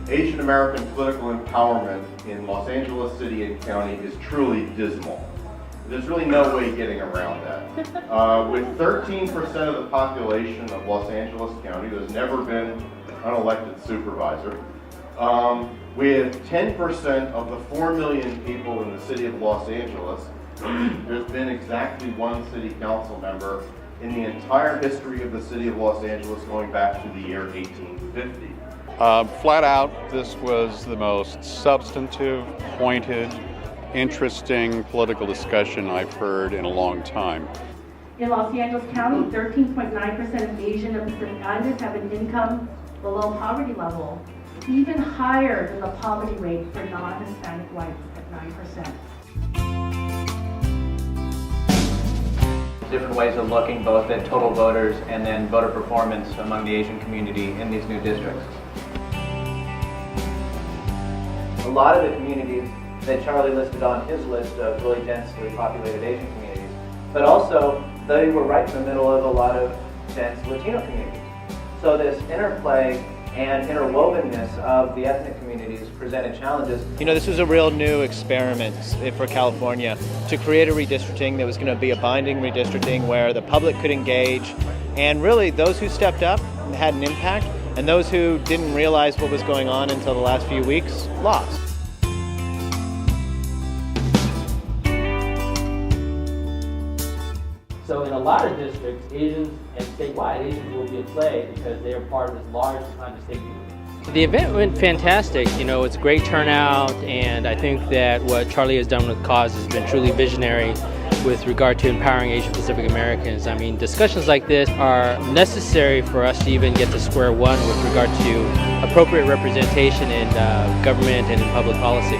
Asian American political empowerment in Los Angeles City and County is truly dismal. There's really no way getting around that. With 13% of the population of Los Angeles County, there's never been an unelected supervisor. With 10% of the 4 million people in the city of Los Angeles, there's been exactly one city council member in the entire history of the city of Los Angeles going back to the year 1850. Flat out, this was the most substantive, pointed, interesting political discussion I've heard in a long time. In Los Angeles County, 13.9% of Asian and Pacific Islanders have an income below poverty level, even higher than the poverty rate for non-Hispanic whites at 9%. Different ways of looking both at total voters and then voter performance among the Asian community in these new districts. A lot of the communities that Charlie listed on his list of really densely populated Asian communities, but also they were right in the middle of a lot of dense Latino communities. So this interplay and interwovenness of the ethnic communities presented challenges. You know, this was a real new experiment for California to create a redistricting that was going to be a binding redistricting where the public could engage, and really those who stepped up had an impact, and those who didn't realize what was going on until the last few weeks lost. So in a lot of districts, Asians and statewide Asians will be in play because they are part of this large understated movement. The event went fantastic. You know, it's a great turnout, and I think that what Charlie has done with Cause has been truly visionary with regard to empowering Asian Pacific Americans. I mean, discussions like this are necessary for us to even get to square one with regard to appropriate representation in government and in public policy.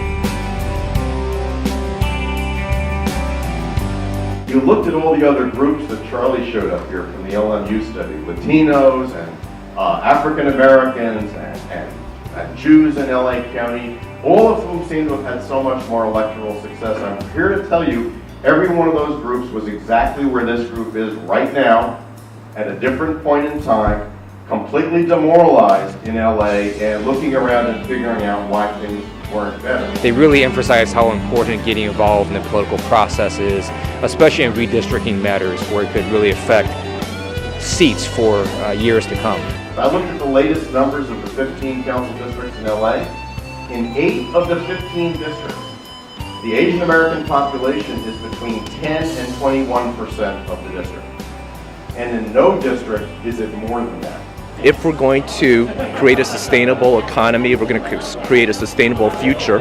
You looked at all the other groups that Charlie showed up here from the LMU study, Latinos and African Americans and Jews in LA County, all of whom seem to have had so much more electoral success. I'm here to tell you, every one of those groups was exactly where this group is right now, at a different point in time, completely demoralized in LA and looking around and figuring out why things weren't better. They really emphasize how important getting involved in the political process is, especially in redistricting matters where it could really affect seats for years to come. I looked at the latest numbers of the 15 council districts in LA. In 8 of the 15 districts, the Asian American population is between 10 and 21% of the district. And in no district is it more than that. If we're going to create a sustainable economy, if we're going to create a sustainable future,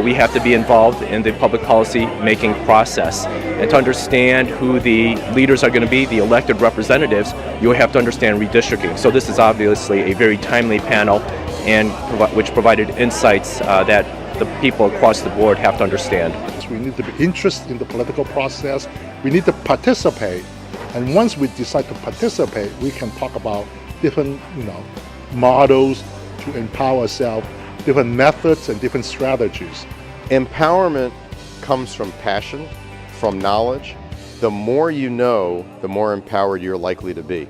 we have to be involved in the public policy making process. And to understand who the leaders are going to be, the elected representatives, you have to understand redistricting. So this is obviously a very timely panel, and which provided insights that the people across the board have to understand. We need to be interested in the political process. We need to participate. And once we decide to participate, we can talk about different, models to empower ourselves, different methods and different strategies. Empowerment comes from passion, from knowledge. The more you know, the more empowered you're likely to be.